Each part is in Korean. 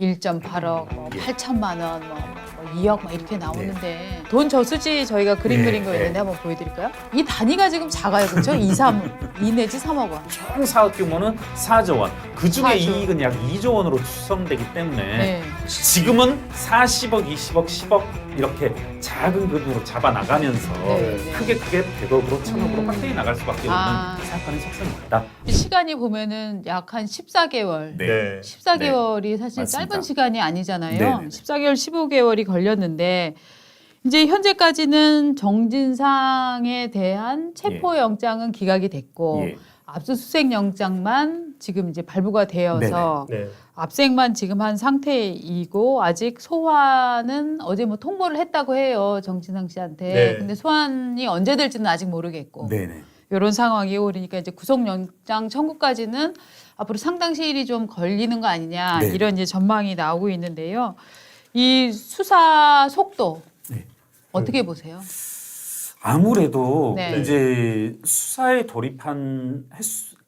1.8억, 뭐 8천만 원, 뭐 2억 막 이렇게 나오는데 돈 저수지 저희가 그림 그린 거 있는데 한번 보여드릴까요? 이 단위가 지금 작아요, 그렇죠? 2 내지 3억 원. 총 사업 규모는 4조 원. 그중에 4조. 이익은 약 2조 원으로 추정되기 때문에 네. 지금은 40억, 20억, 10억 이렇게 작은 금액으로 잡아나가면서 네, 네. 크게 100억으로 1000억으로 확대해 나갈 수밖에 없는 아. 사건의 속성입니다. 시간이 보면은 약 한 14개월. 네. 14개월이 사실 맞습니다. 짧은 시간이 아니잖아요. 네네네. 14개월, 15개월이 걸렸는데 이제 현재까지는 정진상에 대한 체포영장은 기각이 됐고 예. 압수수색 영장만 지금 이제 발부가 되어서 네. 압색만 지금 한 상태이고 아직 소환은 어제 뭐 통보를 했다고 해요, 정진상 씨한테. 네. 근데 소환이 언제 될지는 아직 모르겠고. 네네. 이런 상황이고 그러니까 이제 구속영장 청구까지는 앞으로 상당 시일이 좀 걸리는 거 아니냐 네. 이런 이제 전망이 나오고 있는데요. 이 수사 속도 네. 어떻게 보세요? 아무래도 네. 이제 수사에 돌입한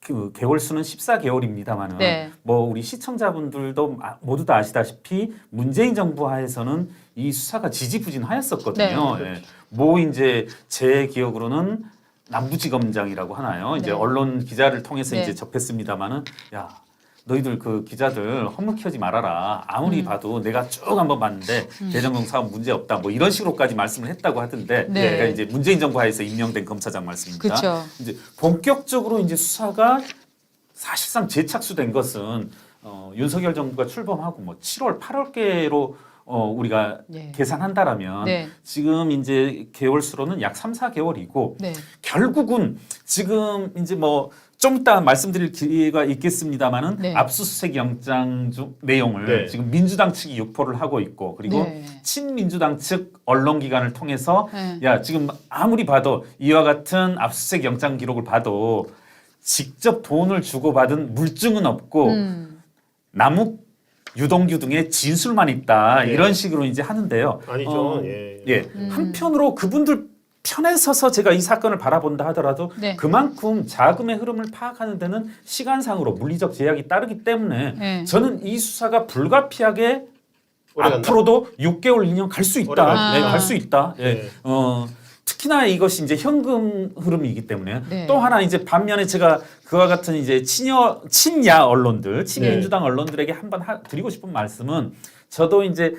그 개월 수는 14개월입니다만은 네. 뭐 우리 시청자분들도 모두 다 아시다시피 문재인 정부 하에서는 이 수사가 지지부진하였었거든요. 네. 예. 뭐 이제 제 기억으로는 남부지검장이라고 하나요? 이제 네. 언론 기자를 통해서 네. 이제 접했습니다만은 야. 너희들 그 기자들 헛먹히지 말아라. 아무리 봐도 내가 쭉 한번 봤는데 대장동 사업 문제 없다. 뭐 이런 식으로까지 말씀을 했다고 하던데, 네. 그러니까 이제 문재인 정부 하에서 임명된 검사장 말씀입니다. 그렇죠. 이제 본격적으로 이제 수사가 사실상 재착수된 것은 윤석열 정부가 출범하고 뭐 7월, 8월께로 우리가 네. 계산한다라면 네. 지금 이제 개월수로는 약 3, 4개월이고 네. 결국은 지금 이제 뭐 좀 이따 말씀드릴 기회가 있겠습니다만은 네. 압수수색 영장 내용을 네. 지금 민주당 측이 유포를 하고 있고 그리고 네. 친민주당 측 언론기관을 통해서 네. 야 지금 아무리 봐도 이와 같은 압수수색 영장 기록을 봐도 직접 돈을 주고받은 물증은 없고 남욱 유동규 등의 진술만 있다 네. 이런 식으로 이제 하는데요. 아니죠. 예. 예. 한편으로 그분들 편에 서서 제가 이 사건을 바라본다 하더라도 네. 그만큼 자금의 흐름을 파악하는 데는 시간상으로 물리적 제약이 따르기 때문에 네. 저는 이 수사가 불가피하게 오래 간다? 앞으로도 6개월, 2년 갈 수 오래 있다. 간다. 네, 갈 수 있다. 예. 네. 특히나 이것이 이제 현금 흐름이기 때문에 네. 또 하나 이제 반면에 제가 그와 같은 이제 친야 언론들, 친민주당 언론들에게 한번 드리고 싶은 말씀은 저도 이제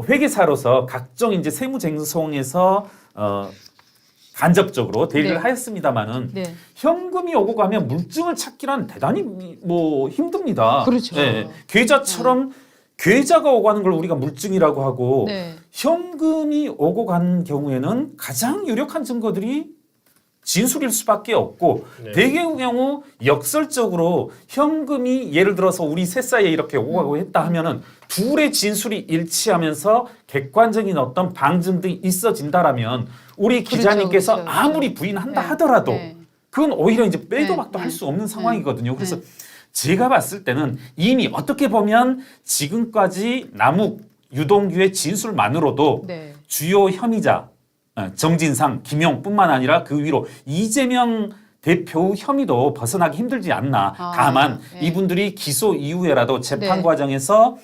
회계사로서 각종 이제 세무쟁송에서 간접적으로 대리를 네. 하였습니다마는 네. 현금이 오고 가면 물증을 찾기란 대단히 뭐 힘듭니다. 그렇죠. 네. 계좌처럼 계좌가 오고 가는 걸 우리가 물증이라고 하고 네. 현금이 오고 간 경우에는 가장 유력한 증거들이 진술일 수밖에 없고 네. 대개의 경우 역설적으로 현금이 예를 들어서 우리 셋 사이에 이렇게 오고 가고 했다 하면은 둘의 진술이 일치하면서 객관적인 어떤 방증 등이 있어진다라면 우리 그렇죠, 기자님께서 그렇죠. 아무리 부인한다 네. 하더라도 네. 그건 오히려 이제 빼도 네. 박도 할 수 없는 네. 상황이거든요. 그래서 제가 봤을 때는 이미 어떻게 보면 지금까지 남욱 유동규의 진술만으로도 네. 주요 혐의자 정진상, 김용뿐만 아니라 그 위로 이재명 대표 혐의도 벗어나기 힘들지 않나. 아, 다만 네. 이분들이 기소 이후에라도 재판 네. 과정에서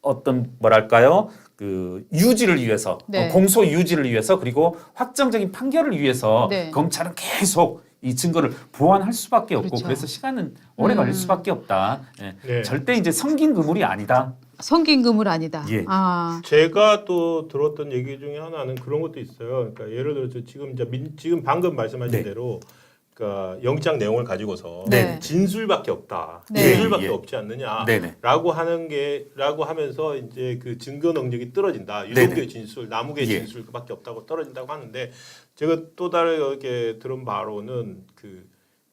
어떤 뭐랄까요? 그 유지를 위해서 네. 공소 유지를 위해서 그리고 확정적인 판결을 위해서 네. 검찰은 계속 이 증거를 보완할 수밖에 없고 그렇죠. 그래서 시간은 오래 걸릴 수밖에 없다. 예. 네. 절대 이제 성긴 그물이 아니다. 성긴 그물 아니다. 예. 아. 제가 또 들었던 얘기 중에 하나는 그런 것도 있어요. 그러니까 예를 들어서 지금 이제 지금 방금 말씀하신 네. 대로 그러니까 영장 내용을 가지고서 네. 진술밖에 없다. 네. 진술밖에 예. 없지 않느냐라고 네네. 하면서 이제 그 증거 능력이 떨어진다. 네네. 유동규의 진술, 남욱의 예. 진술밖에 없다고 떨어진다고 하는데 제가 또 다르게 들은 바로는 그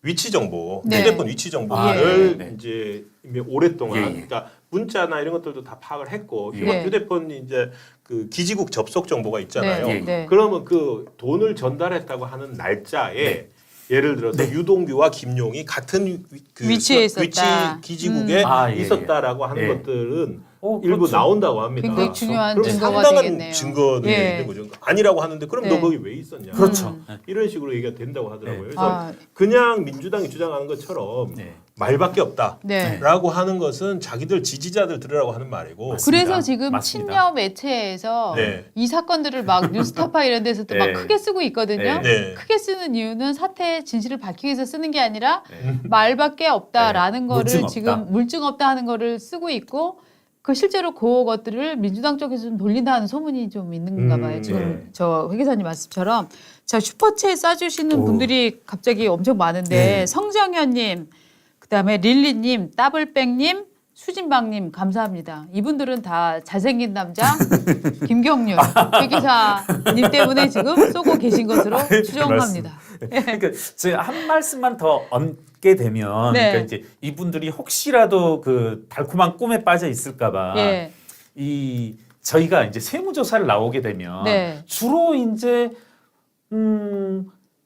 위치 정보, 네. 휴대폰 위치 정보를 아, 네, 네. 이제 이미 오랫동안 예, 예. 그러니까 문자나 이런 것들도 다 파악을 했고 네. 휴대폰 이제 그 기지국 접속 정보가 있잖아요. 네. 예. 네. 그러면 그 돈을 전달했다고 하는 날짜에 네. 예를 들어서 유동규와 김용이 같은 그 위치에 있었다. 위치 기지국에 아, 예, 있었다라고 하는 예. 것들은 일부 그렇죠. 나온다고 합니다. 굉장히 중요한 그럼 증거가 상당한 되겠네요. 증거들이 예. 있는 거죠. 아니라고 하는데 그럼 네. 너 거기 왜 있었냐? 그렇죠. 이런 식으로 얘기가 된다고 하더라고요. 네. 그래서 아. 그냥 민주당이 주장하는 것처럼 네. 말밖에 없다라고 네. 하는 것은 자기들 지지자들 들으라고 하는 말이고. 맞습니다. 그래서 지금 맞습니다. 친여 매체에서 네. 이 사건들을 막 뉴스타파 이런 데서도 막 네. 크게 쓰고 있거든요. 네. 크게 쓰는 이유는 사태의 진실을 밝히기 위해서 쓰는 게 아니라 네. 말밖에 없다라는 네. 거를 물증 없다. 지금 물증 없다 하는 거를 쓰고 있고 그 실제로 그것들을 민주당 쪽에서 좀 돌린다는 소문이 좀 있는가 봐요. 지금 네. 저 회 기사님 말씀처럼 자 슈퍼챗 싸주시는 오. 분들이 갑자기 엄청 많은데 네. 성정현님 그다음에 릴리님 따블백님 수진방님 감사합니다. 이분들은 다 잘생긴 남자 김경률 회 기사님 때문에 지금 쏘고 계신 것으로 추정합니다. 그러니까 제가 한 말씀만 더 얹게 되면 네. 그러니까 이제 이분들이 혹시라도 그 달콤한 꿈에 빠져 있을까봐 예. 이 저희가 이제 세무조사를 나오게 되면 네. 주로 이제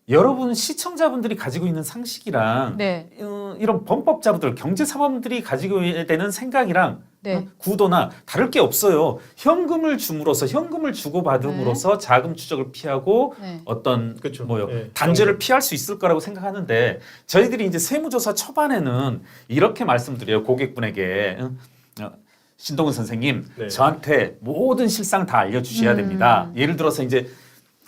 여러분 시청자분들이 가지고 있는 상식이랑 네. 이런 범법자분들 경제사범들이 가지고 되는 생각이랑 네. 구도나 다를 게 없어요. 현금을 줌으로써 현금을 주고받음으로써 자금 추적을 피하고 네. 어떤 그쵸. 뭐요 네. 단죄를 피할 수 있을 거라고 생각하는데 저희들이 이제 세무조사 초반에는 이렇게 말씀드려요. 고객분에게 신동훈 선생님 네. 저한테 모든 실상 다 알려주셔야 됩니다. 예를 들어서 이제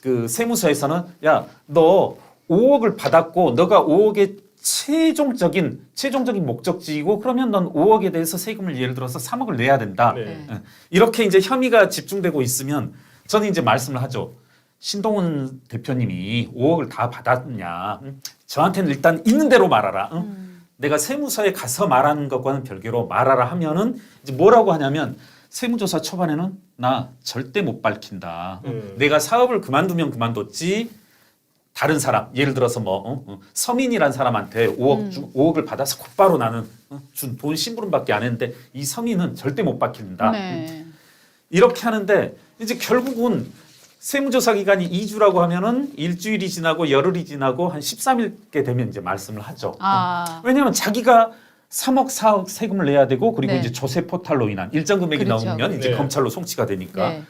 그 세무서에서는 야 너 5억을 받았고 너가 5억의 최종적인 목적지이고 그러면 넌 5억에 대해서 세금을 예를 들어서 3억을 내야 된다. 네. 이렇게 이제 혐의가 집중되고 있으면 저는 이제 말씀을 하죠. 신동훈 대표님이 5억을 다 받았냐? 저한테는 일단 있는 대로 말하라. 내가 세무서에 가서 말하는 것과는 별개로 말하라 하면은 이제 뭐라고 하냐면 세무조사 초반에는 나 절대 못 밝힌다. 내가 사업을 그만두면 그만뒀지. 다른 사람 예를 들어서 뭐 서민이란 사람한테 5억을 받아서 곧바로 나는 준 돈 심부름밖에 안 했는데 이 서민은 절대 못 밝힌다. 네. 이렇게 하는데 이제 결국은 세무조사 기간이 2주라고 하면은 일주일이 지나고 열흘이 지나고 한 13일께 되면 이제 말씀을 하죠. 아. 왜냐하면 자기가 3억 4억 세금을 내야 되고 그리고 네. 이제 조세 포탈로 인한 일정 금액이 그렇죠. 나오면 이제 네. 검찰로 송치가 되니까 네.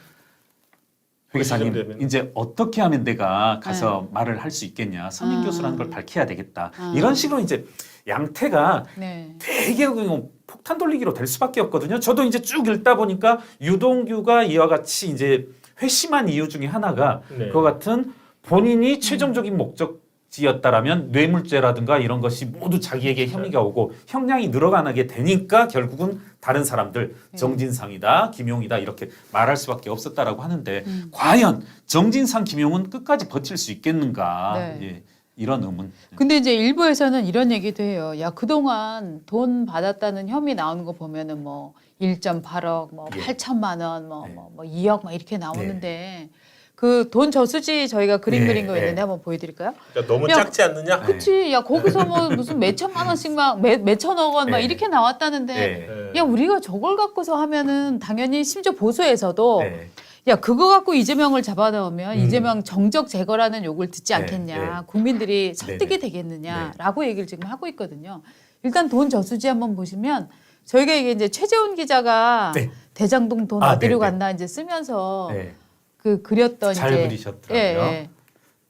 회계사님 지정되면. 이제 어떻게 하면 내가 가서 말을 할 수 있겠냐 서민 교수라는 걸 밝혀야 되겠다 이런 식으로 이제 양태가 네. 되게 그냥 폭탄 돌리기로 될 수밖에 없거든요. 저도 이제 쭉 읽다 보니까 유동규가 이와 같이 이제 회심한 이유 중에 하나가 네. 그와 같은 본인이 최종적인 목적지였다라면 뇌물죄라든가 이런 것이 모두 자기에게 혐의가 오고 형량이 늘어가게 되니까 결국은 다른 사람들 정진상이다, 김용이다 이렇게 말할 수밖에 없었다라고 하는데 과연 정진상, 김용은 끝까지 버틸 수 있겠는가? 네. 예, 이런 의문. 근데 이제 일부에서는 이런 얘기도 해요. 야, 그동안 돈 받았다는 혐의 나오는 거 보면은 뭐 1.8억, 뭐 예. 8천만 원, 뭐, 네. 뭐 2억 막 이렇게 나오는데 그 돈 저수지 저희가 그림 예, 그린 거 예. 있는데 한번 보여드릴까요? 그러니까 너무 야, 작지 않느냐? 그치. 야, 거기서 뭐 무슨 몇 천만 원씩 막 몇 천억 원 막 네. 이렇게 나왔다는데 예. 네. 야, 우리가 저걸 갖고서 하면은 당연히 심지어 보수에서도 네. 야, 그거 갖고 이재명을 잡아넣으면 이재명 정적 제거라는 욕을 듣지 네, 않겠냐. 네. 국민들이 설득이 네. 되겠느냐라고 얘기를 지금 하고 있거든요. 일단 돈 저수지 한번 보시면 저희가 이게 이제 최재훈 기자가 네. 대장동 돈 아, 어디로 네, 네. 갔나 이제 쓰면서 네. 그 그렸던 잘 이제 그리셨더라고요.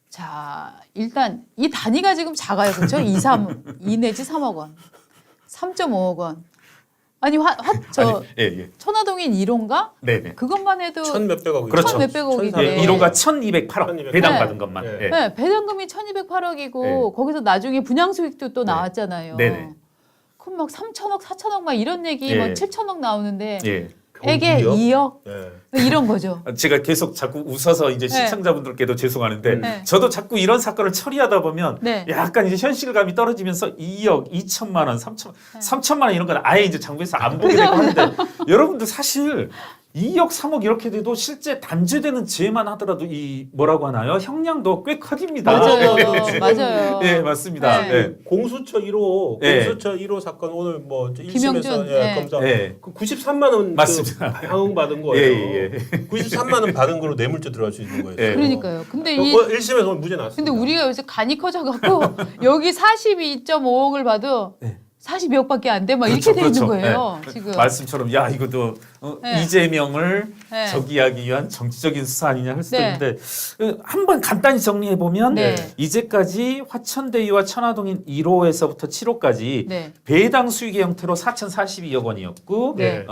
자, 일단 이 단위가 지금 작아요. 그렇죠? 2 내지 3억 원. 3.5억 원. 아니, 저 예. 천화동인 1호인가? 네네. 그것만 해도 천 몇백억. 그렇죠. 천 몇백억인데. 예, 1호가 1,208억 1208억. 배당받은 것만. 네. 예. 네, 배당금이 1,208억이고 네. 거기서 나중에 분양 수익도 또 나왔잖아요. 네네. 그럼 막 3천억, 4천억 막 이런 얘기 예. 뭐 7천억 나오는데 예. 에게 2억 네. 이런 거죠. 제가 계속 자꾸 웃어서 이제 네. 시청자분들께도 죄송하는데 네. 저도 자꾸 이런 사건을 처리하다 보면 네. 약간 이제 현실감이 떨어지면서 2억, 2천만 원, 3천만 원 이런 건 아예 이제 장부에서 안 보게 되고 하는데 여러분들 사실 2억, 3억 이렇게 돼도 실제 단죄되는 죄만 하더라도 이 뭐라고 하나요? 형량도 꽤 커집니다. 맞아요. 네. 맞아요. 예, 맞습니다. 네. 예. 공수처 1호 네. 공수처 1호 사건 오늘 뭐 김영준, 1심에서 네. 검사 예. 그 93만 원 맞습니다. 향응 받은 거예요. 예. 93만 원 받은 거로 뇌물죄 들어갈 수 있는 거예요. 예. 그러니까요. 근데 이 1심에서 무죄 났습니다. 근데 우리가 요새 간이 커져갖고 여기 42.5억을 봐도 네. 42억밖에 안 돼. 막 그렇죠, 이렇게 돼 있는 그렇죠. 거예요. 네. 지금. 말씀처럼 야 이것도 네. 이재명을 네. 저기하기 위한 정치적인 수사 아니냐 할 수도 네. 있는데 한번 간단히 정리해 보면 네. 이제까지 화천대유와 천화동인 1호에서부터 7호까지 네. 배당 수익의 형태로 4,042억 원이었고 네.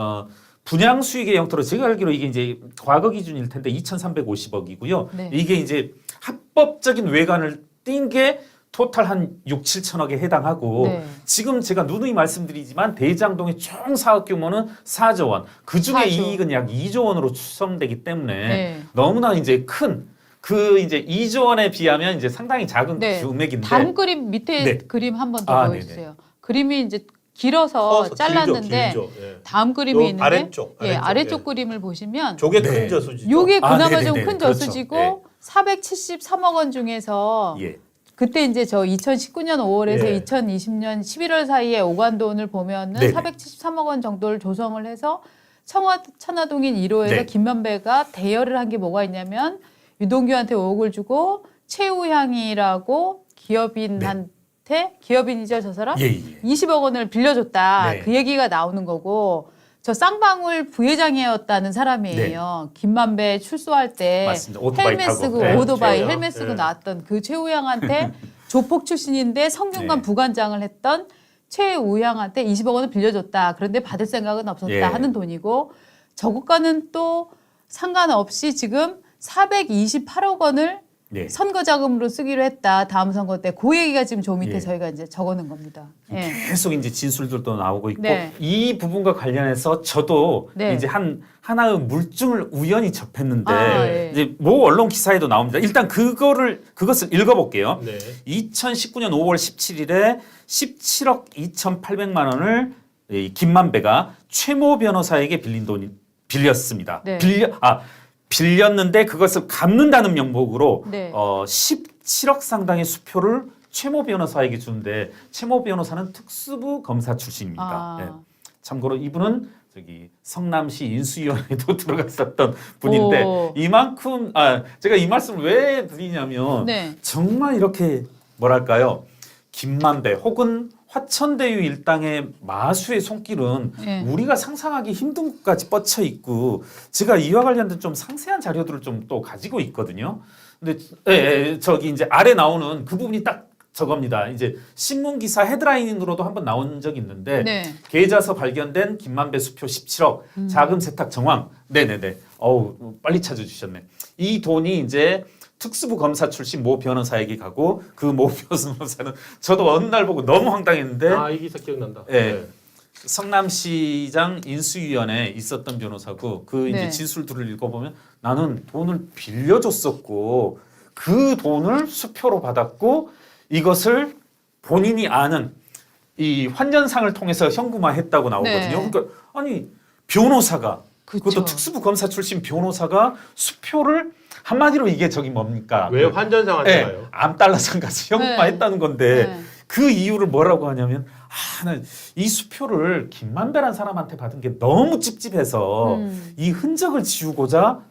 분양 수익의 형태로 제가 알기로 이게 이제 과거 기준일 텐데 2,350억이고요. 네. 이게 이제 합법적인 외관을 띈 게 토탈 한 6, 7천억에 해당하고 네. 지금 제가 누누이 말씀드리지만 대장동의 총 사업 규모는 4조 원. 그중에 4조. 이익은 약 2조 원으로 추정되기 때문에 네. 너무나 이제 큰 그 이제 2조 원에 비하면 이제 상당히 작은 네. 금액인데 다음 그림 밑에 네. 그림 한 번 더 아, 보여주세요. 그림이 이제 길어서 커서 잘랐는데 길죠. 예. 다음 그림이 요 있는데 아래쪽, 예, 아래쪽, 아래쪽 예. 그림을 보시면 조개 네. 큰 저수지죠. 요게 아, 그나마 네네네. 좀 큰 그렇죠. 저수지고 예. 473억 원 중에서 예. 그때 이제 저 2019년 5월에서 예. 2020년 11월 사이에 오간돈을 보면은 네네. 473억 원 정도를 조성을 해서 천화동인 1호에서 네. 김만배가 대여를 한 게 뭐가 있냐면 유동규한테 5억을 주고 최우향이라고 기업인한테 기업인이죠 저 사람 예, 예. 20억 원을 빌려줬다 네. 그 얘기가 나오는 거고 저 쌍방울 부회장이었다는 사람이에요. 김만배 출소할 때 네. 맞습니다. 오토바이 헬멧 타고. 쓰고 네. 오토바이 최우양. 헬멧 쓰고 네. 나왔던 그 최우양한테 조폭 출신인데 성균관 네. 부관장을 했던 최우양한테 20억 원을 빌려줬다. 그런데 받을 생각은 없었다 예. 하는 돈이고 저것과는 또 상관없이 지금 428억 원을 네. 선거 자금으로 쓰기로 했다. 다음 선거 때 그 얘기가 지금 저 밑에 예. 저희가 이제 적어놓은 겁니다. 예. 계속 이제 진술들도 나오고 있고 네. 이 부분과 관련해서 저도 네. 이제 하나의 물증을 우연히 접했는데 아, 예. 이제 모 언론 기사에도 나옵니다. 일단 그것을 읽어볼게요. 네. 2019년 5월 17일에 17억 2,800만 원을 이 김만배가 최모 변호사에게 빌린 돈이 빌렸습니다. 네. 빌렸는데 그것을 갚는다는 명목으로 네. 17억 상당의 수표를 최모 변호사에게 주는데 최모 변호사는 특수부 검사 출신입니다. 아. 네. 참고로 이분은 저기 성남시 인수위원회도 들어갔었던 분인데 오. 이만큼 제가 이 말씀을 왜 드리냐면 네. 정말 이렇게 뭐랄까요 김만배 혹은 화천대유 일당의 마수의 손길은 네. 우리가 상상하기 힘든 것까지 뻗쳐 있고 제가 이와 관련된 좀 상세한 자료들을 좀 또 가지고 있거든요. 근데 저기 이제 아래 나오는 그 부분이 딱 저겁니다. 이제 신문 기사 헤드라인으로도 한번 나온 적이 있는데 네. 계좌서 발견된 김만배 수표 17억 자금 세탁 정황. 네네네. 어우 빨리 찾아주셨네. 이 돈이 이제 특수부 검사 출신 모 변호사에게 가고 그 모 변호사는 저도 어느 날 보고 너무 황당했는데 아, 이 기사 기억난다. 예. 성남시장 인수위원회에 있었던 변호사고 그 이제 네. 진술들을 읽어보면 나는 돈을 빌려줬었고 그 돈을 수표로 받았고 이것을 본인이 아는 이 환전상을 통해서 현금화했다고 나오거든요. 네. 그러니까 아니 변호사가 그쵸. 그것도 특수부 검사 출신 변호사가 수표를 한마디로 이게 저기 뭡니까? 왜 환전상한테 가요? 암달러상 가서 현금화했다는 건데 네. 그 이유를 뭐라고 하냐면 이 수표를 김만배란 사람한테 받은 게 너무 찝찝해서 이 흔적을 지우고자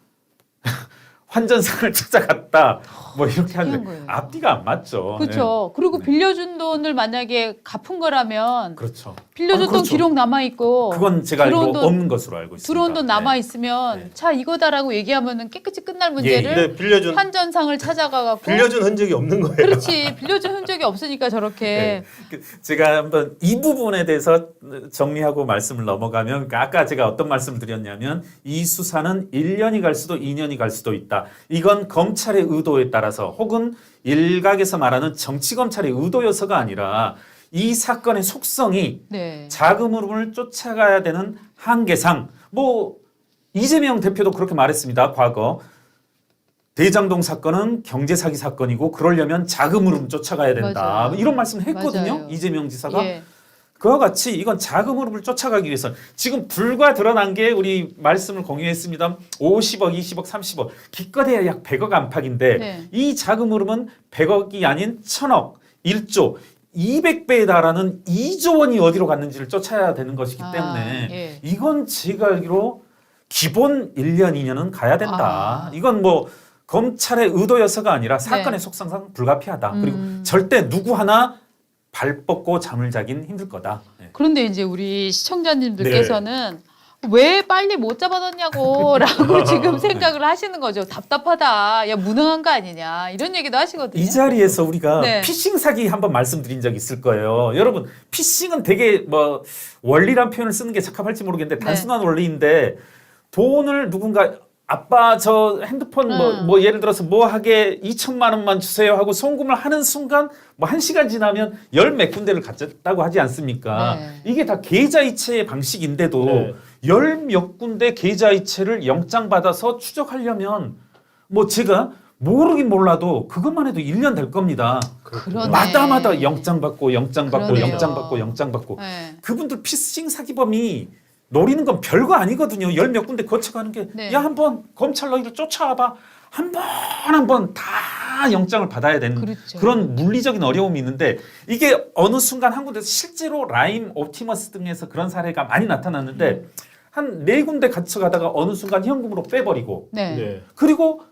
환전상을 찾아갔다. 뭐 이렇게 특이한 하는데 거예요. 앞뒤가 안 맞죠. 그렇죠. 그리고 네. 빌려준 돈을 만약에 갚은 거라면 그렇죠. 빌려준 돈 그렇죠. 기록 남아 있고 그건 제가 알기로 들어온 돈- 없는 것으로 알고 있습니다. 들어온 돈 남아 네. 있으면 네. 자 이거다라고 얘기하면은 깨끗이 끝날 문제를 근데 빌려준 환전상을 찾아가갖고 흔적이 없는 거예요. 그렇지 빌려준 흔적이 없으니까 저렇게 네. 제가 한번 이 부분에 대해서 정리하고 말씀을 넘어가면 그러니까 아까 제가 어떤 말씀을 드렸냐면 이 수사는 1년이 갈 수도 2년이 갈 수도 있다. 이건 검찰의 의도에 따라서 혹은 일각에서 말하는 정치검찰의 의도여서가 아니라 이 사건의 속성이 네. 자금 흐름을 쫓아가야 되는 한계상 뭐 이재명 대표도 그렇게 말했습니다. 과거 대장동 사건은 경제 사기 사건이고 그러려면 자금 흐름 쫓아가야 된다. 맞아요. 이런 말씀을 했거든요. 맞아요. 이재명 지사가. 예. 그와 같이 이건 자금 흐름을 쫓아가기 위해서 지금 불과 드러난 게 우리 말씀을 공유했습니다. 50억, 20억, 30억 기껏해야 약 100억 안팎인데 네. 이 자금 흐름은 100억이 아닌 1000억, 1조 200배에 달하는 2조 원이 어디로 갔는지를 쫓아야 되는 것이기 때문에 예. 이건 제가 알기로 기본 1년, 2년은 가야 된다. 이건 뭐 검찰의 의도여서가 아니라 사건의 속성상 불가피하다. 그리고 절대 누구 하나 발 뻗고 잠을 자긴 힘들 거다. 네. 그런데 이제 우리 시청자님들께서는 왜 빨리 못 잡아뒀냐고 라고 지금 생각을 하시는 거죠. 답답하다. 야 무능한 거 아니냐. 이런 얘기도 하시거든요. 이 자리에서 우리가 네. 피싱 사기 한번 말씀드린 적 있을 거예요. 여러분 피싱은 되게 뭐 원리란 표현을 쓰는 게 적합할지 모르겠는데 단순한 원리인데 돈을 누군가 아빠 저 핸드폰 뭐 예를 들어서 뭐 하게 2천만 원만 주세요 하고 송금을 하는 순간 뭐 1시간 지나면 열 몇 군데를 갔다고 하지 않습니까? 네. 이게 다 계좌이체의 방식인데도 네. 열 몇 군데 계좌이체를 영장 받아서 추적하려면 뭐 제가 모르긴 몰라도 그것만 해도 1년 될 겁니다. 그러네. 마다마다 영장 받고 영장 받고 그러네요. 영장 받고 영장 받고 네. 그분들 피싱 사기범이 노리는 건 별거 아니거든요. 열 몇 군데 거쳐가는 게 네. 야 한번 검찰 너희를 쫓아와봐. 한 번 다 영장을 받아야 되는 그렇죠. 그런 물리적인 어려움이 있는데 이게 어느 순간 한 군데서 실제로 라임, 옵티머스 등에서 그런 사례가 많이 나타났는데 한 네 군데 갇혀가다가 어느 순간 현금으로 빼버리고 네. 네. 그리고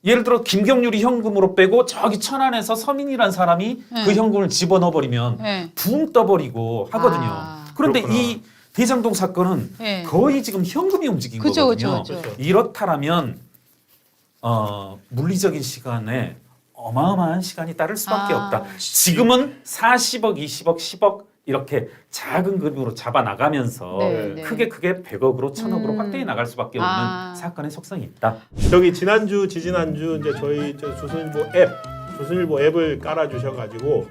예를 들어 김경률이 현금으로 빼고 저기 천안에서 서민이란 사람이 네. 그 현금을 집어넣어버리면 네. 붕 떠버리고 하거든요. 아. 그런데 그렇구나. 이 대장동 사건은 네. 거의 지금 현금이 움직인 그쵸, 거거든요. 그쵸, 그쵸. 이렇다라면 물리적인 시간에 어마어마한 시간이 따를 수밖에 아. 없다. 지금은 40억, 20억, 10억 이렇게 작은 금액으로 잡아 나가면서 네, 네. 크게 100억으로 1000억으로 확대해 나갈 수밖에 없는 아. 사건의 속성이 있다. 저기 지난주 지지난주 이제 저희 조선일보 앱을 깔아 주셔 가지고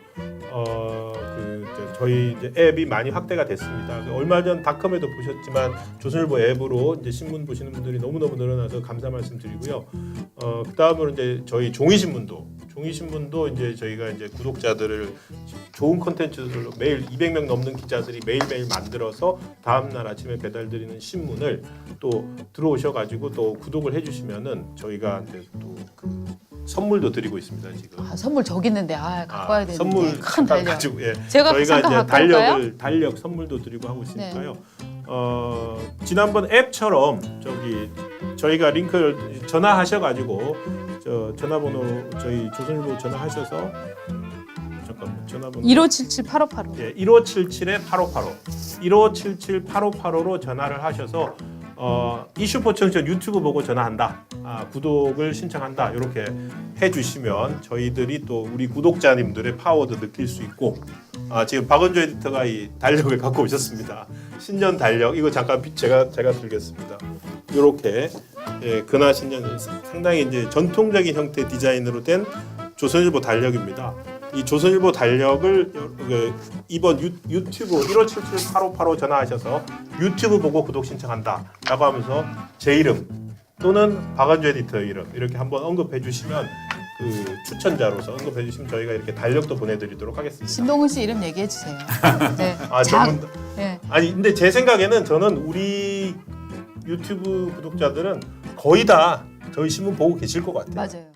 저희 이제 앱이 많이 확대가 됐습니다. 얼마 전 닷컴에도 보셨지만 조선일보 앱으로 이제 신문 보시는 분들이 너무너무 늘어나서 감사 말씀드리고요. 그다음으로 이제 저희 종이신문도 이제 저희가 이제 구독자들을 좋은 콘텐츠들로 매일 200명 넘는 기자들이 매일매일 만들어서 다음 날 아침에 배달드리는 신문을 또 들어오셔가지고 또 구독을 해주시면은 저희가 이제 또 그 선물도 드리고 있습니다 지금. 아, 선물 저기 있는데 갖고 와야 되는데 선물 큰 잠깐 달력. 가지고 제가 저희가 잠깐 이제 갖고 올까요? 달력 선물도 드리고 하고 있으니까요. 지난번 앱처럼 저희가 링크를 전화하셔가지고 저 전화번호 저희 조선일보 전화하셔서 잠깐만 전화번호 1577-8585. 예, 1577-8585 1577-8585로 전화를 하셔서 이슈포청천 유튜브 보고 전화한다. 구독을 신청한다. 이렇게 해주시면 저희들이 또 우리 구독자님들의 파워도 느낄 수 있고 지금 박은조 에디터가 이 달력을 갖고 오셨습니다. 신년 달력 이거 잠깐 제가 들겠습니다. 이렇게 근하 신년 상당히 이제 전통적인 형태 디자인으로 된 조선일보 달력입니다. 이 조선일보 달력을 이번 유튜브 1577-8585 전화하셔서 유튜브 보고 구독 신청한다 라고 하면서 제 이름 또는 박은조 에디터 이름 이렇게 한번 언급해 주시면 그 추천자로서 언급해 주시면 저희가 이렇게 달력도 보내드리도록 하겠습니다. 신동훈 씨 이름 얘기해 주세요. 네. 네. 아니 근데 제 생각에는 저는 우리 유튜브 구독자들은 거의 다 저희 신문 보고 계실 것 같아요. 맞아요.